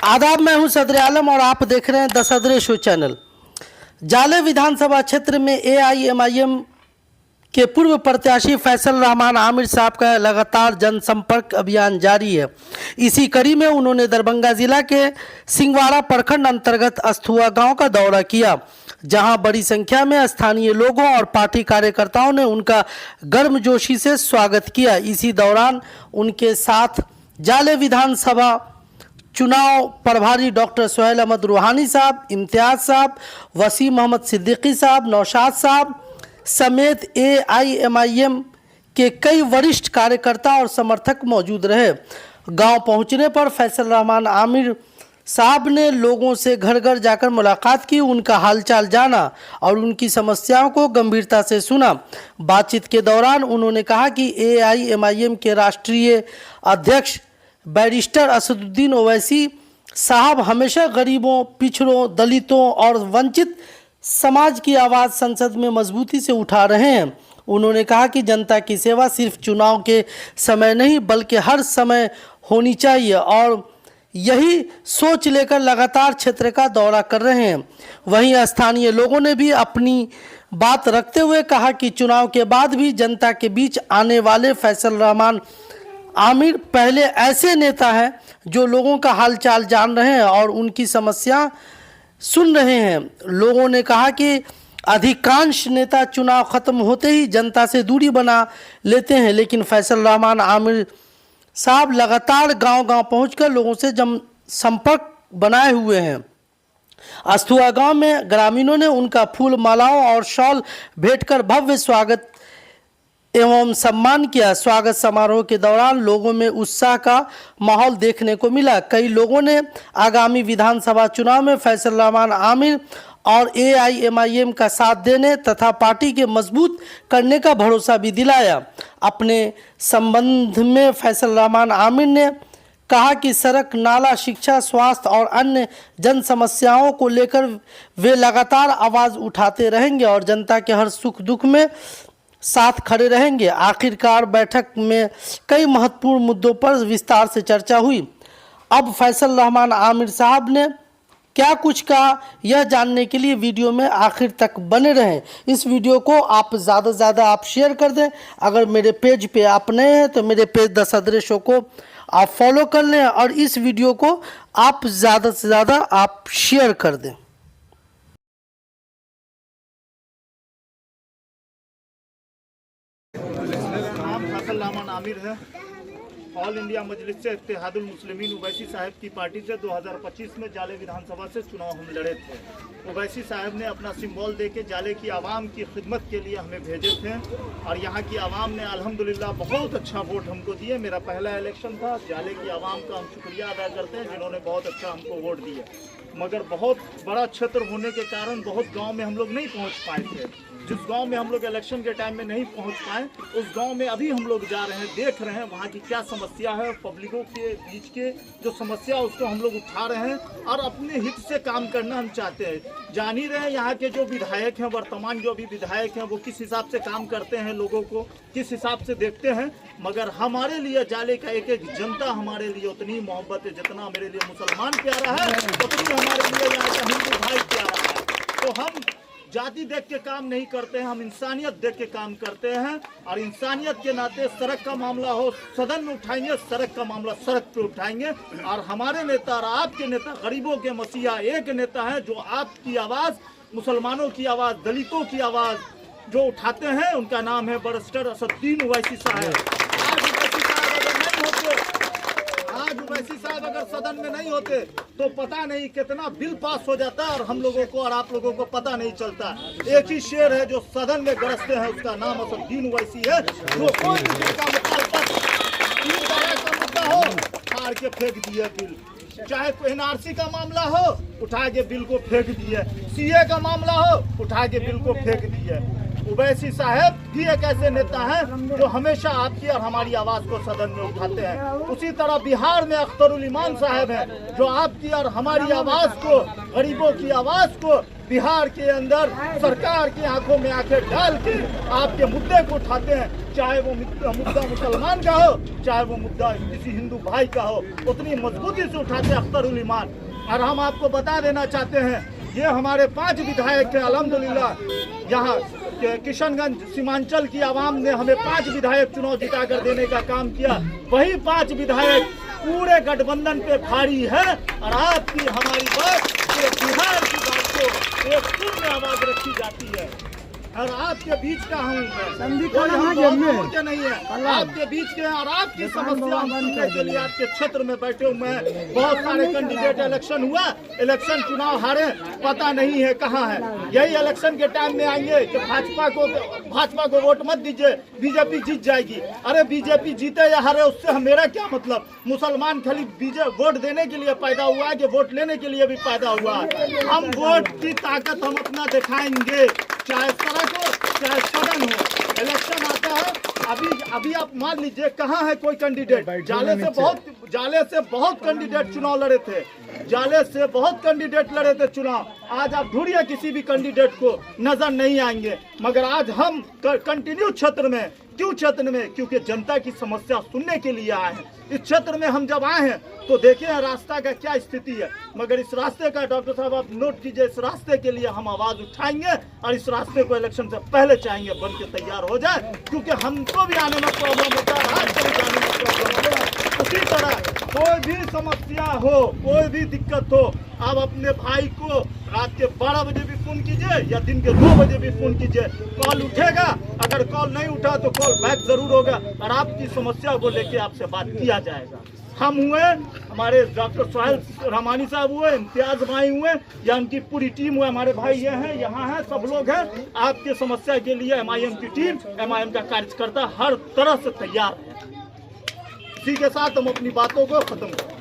आदाब, मैं हूं सदर आलम और आप देख रहे हैं द सदर शो चैनल। जाले विधानसभा क्षेत्र में AIMIM के पूर्व प्रत्याशी फैसल रहमान आमिर साहब का लगातार जनसंपर्क अभियान जारी है। इसी कड़ी में उन्होंने दरभंगा जिला के सिंगवाड़ा प्रखंड अंतर्गत अस्थुआ गांव का दौरा किया, जहां बड़ी संख्या में स्थानीय लोगों और पार्टी कार्यकर्ताओं ने उनका गर्मजोशी से स्वागत किया। इसी दौरान उनके साथ जाले विधानसभा चुनाव प्रभारी डॉक्टर सोहेल अहमद रूहानी साहब, इम्तियाज साहब, वसीम मोहम्मद सिद्दीकी साहब, नौशाद साहब समेत AIMIM के कई वरिष्ठ कार्यकर्ता और समर्थक मौजूद रहे। गांव पहुंचने पर फैसल रहमान आमिर साहब ने लोगों से घर घर जाकर मुलाकात की, उनका हालचाल जाना और उनकी समस्याओं को गंभीरता से सुना। बातचीत के दौरान उन्होंने कहा कि AIMIM के राष्ट्रीय अध्यक्ष बैरिस्टर असदुद्दीन ओवैसी साहब हमेशा गरीबों, पिछड़ों, दलितों और वंचित समाज की आवाज़ संसद में मजबूती से उठा रहे हैं। उन्होंने कहा कि जनता की सेवा सिर्फ चुनाव के समय नहीं बल्कि हर समय होनी चाहिए और यही सोच लेकर लगातार क्षेत्र का दौरा कर रहे हैं। वहीं स्थानीय लोगों ने भी अपनी बात रखते हुए कहा कि चुनाव के बाद भी जनता के बीच आने वाले फैसल रहमान आमिर पहले ऐसे नेता हैं जो लोगों का हालचाल जान रहे हैं और उनकी समस्या सुन रहे हैं। लोगों ने कहा कि अधिकांश नेता चुनाव खत्म होते ही जनता से दूरी बना लेते हैं, लेकिन फैसल रहमान आमिर साहब लगातार गांव-गांव पहुंचकर लोगों से संपर्क बनाए हुए हैं। अस्थुआ गांव में ग्रामीणों ने उनका फूल मालाओं और शॉल भेंटकर भव्य स्वागत एवं सम्मान किया। स्वागत समारोह के दौरान लोगों में उत्साह का माहौल देखने को मिला। कई लोगों ने आगामी विधानसभा चुनाव में फैसल रहमान आमिर और AIMIM का साथ देने तथा पार्टी के मजबूत करने का भरोसा भी दिलाया। अपने संबंध में फैसल रहमान आमिर ने कहा कि सड़क, नाला, शिक्षा, स्वास्थ्य और अन्य जन समस्याओं को लेकर वे लगातार आवाज़ उठाते रहेंगे और जनता के हर सुख दुख में साथ खड़े रहेंगे। आखिरकार बैठक में कई महत्वपूर्ण मुद्दों पर विस्तार से चर्चा हुई। अब फैसल रहमान आमिर साहब ने क्या कुछ कहा, यह जानने के लिए वीडियो में आखिर तक बने रहें। इस वीडियो को आप ज़्यादा से ज़्यादा आप शेयर कर दें। अगर मेरे पेज पे आप नए हैं तो मेरे पेज द सदर शो को आप फॉलो कर लें और इस वीडियो को आप ज़्यादा से ज़्यादा आप शेयर कर दें। नाम फैसल रहमान आमिर है। ऑल इंडिया मजलिस से इत्तेहादुल मुस्लिमीन ओवैसी साहब की पार्टी से 2025 में जाले विधानसभा से चुनाव हम लड़े थे। ओवैसी साहब ने अपना सिंबल देके जाले की आवाम की खिदमत के लिए हमें भेजे थे और यहाँ की आवाम ने अल्हम्दुलिल्लाह बहुत अच्छा वोट हमको दिए। मेरा पहला इलेक्शन था। जाले की आवाम का हम शुक्रिया अदा करते हैं जिन्होंने बहुत अच्छा हमको वोट दिया। मगर बहुत बड़ा क्षेत्र होने के कारण बहुत गाँव में हम लोग नहीं पहुँच पाए थे। जिस गांव में हम लोग इलेक्शन के टाइम में नहीं पहुंच पाए, उस गांव में अभी हम लोग जा रहे हैं, देख रहे हैं वहां की क्या समस्या है। पब्लिकों के बीच के जो समस्या उसको हम लोग उठा रहे हैं और अपने हित से काम करना हम चाहते हैं। जान ही रहे हैं यहाँ के जो विधायक हैं, वर्तमान जो भी विधायक हैं, वो किस हिसाब से काम करते हैं, लोगों को किस हिसाब से देखते हैं। मगर हमारे लिए जाले का एक एक जनता हमारे लिए उतनी मोहब्बत है जितना मेरे लिए मुसलमान प्यारा है, उतनी हमारे लिए यहाँ का हिंदू भाई प्यारा है। तो हम जाति देख के काम नहीं करते हैं, हम इंसानियत देख के काम करते हैं और इंसानियत के नाते सड़क का मामला हो सदन में उठाएंगे, सड़क का मामला सड़क पे उठाएंगे। और हमारे नेता और आपके नेता गरीबों के मसीहा एक नेता है जो आपकी आवाज़, मुसलमानों की आवाज़, दलितों की आवाज़ जो उठाते हैं, उनका नाम है बैरिस्टर असदुद्दीन ओवैसी साहब। आज ओवैसी साहब अगर सदन में नहीं होते तो पता नहीं कितना बिल पास हो जाता है और हम लोगों को और आप लोगों को पता नहीं चलता। एक ही शेर है जो सदन में गरजते हैं, उसका नाम असदुद्दीन ओवैसी है। जो कोई भी का मुद्दा हो फाड़ के फेंक दिया बिल, चाहे NRC का मामला हो उठा के बिल को फेंक दिए, CA का मामला हो उठा के बिल को फेंक दिए। ओवैसी साहब भी एक ऐसे नेता हैं जो हमेशा आपकी और हमारी आवाज को सदन में उठाते हैं। उसी तरह बिहार में अख्तरुल ईमान साहब हैं जो आपकी और हमारी आवाज को, गरीबों की आवाज को बिहार के अंदर सरकार की आंखों में आंखें डाल के आपके मुद्दे को उठाते हैं। चाहे वो मुद्दा मुसलमान का हो, चाहे वो मुद्दा किसी हिंदू भाई का हो, उतनी मजबूती से उठाते हैं अख्तरुल ईमान। और हम आपको बता देना चाहते हैं, ये हमारे 5 विधायक थे अल्हम्दुलिल्लाह। यहाँ किशनगंज सीमांचल की आवाम ने हमें 5 विधायक चुनाव जिता कर देने का काम किया। वही 5 विधायक पूरे गठबंधन पे भारी है और आपकी हमारी बात पूरे बिहार की बात को एक सुर में आवाज रखी जाती है। और आपके बीच का हूँ मैं, के नहीं है, आपके बीच के और आपकी समस्या सुनने के लिए आपके क्षेत्र में बैठे हुए हैं। बहुत सारे कैंडिडेट इलेक्शन हुआ, इलेक्शन चुनाव हारे, पता नहीं है कहाँ है। यही इलेक्शन के टाइम में आएंगे कि भाजपा को वोट मत दीजिए, बीजेपी जीत जाएगी। अरे बीजेपी जीते या हारे उससे मेरा क्या मतलब। मुसलमान खाली वोट देने के लिए पैदा हुआ है कि वोट लेने के लिए भी पैदा हुआ है। हम वोट की ताकत हम अपना दिखाएंगे, चाहे सड़क हो चाहे सदन हो। इलेक्शन आता है, अभी आप मान लीजिए कहाँ है कोई कैंडिडेट। जाले से बहुत कैंडिडेट चुनाव लड़े थे, जाले से बहुत कैंडिडेट लड़े थे चुनाव। आज आप ढूंढिए किसी भी कैंडिडेट को, नजर नहीं आएंगे। मगर आज हम कंटिन्यू क्षेत्र में, क्यों क्षेत्र में, क्योंकि जनता की समस्या सुनने के लिए आए हैं। इस क्षेत्र में हम जब आए हैं तो देखे हैं रास्ता का क्या स्थिति है। मगर इस रास्ते का डॉक्टर साहब आप नोट कीजिए, इस रास्ते के लिए हम आवाज उठाएंगे और इस रास्ते को इलेक्शन से पहले चाहेंगे बन के तैयार हो जाए, क्योंकि हमको भी आने में प्रॉब्लम होता है, आज को भी जाने में प्रॉब्लम होता है। उसी तरह कोई भी समस्या हो, कोई भी दिक्कत हो, आप अपने भाई को रात के 12 बजे भी फोन कीजिए या दिन के 2 बजे भी फोन कीजिए, कॉल उठेगा। अगर कॉल नहीं उठा तो कॉल बैक जरूर होगा और आपकी समस्या को लेके आपसे बात किया जाएगा। हम हुए, हमारे डॉक्टर सोहेल रहमानी साहब हुए, इम्तियाज भाई हुए, या उनकी पूरी टीम हुए, हमारे भाई ये हैं, यहाँ हैं, सब लोग हैं। आपके समस्या के लिए MIM की टीम, MIM का कार्यकर्ता हर तरह से तैयार है। इसी के साथ हम अपनी बातों को खत्म करें।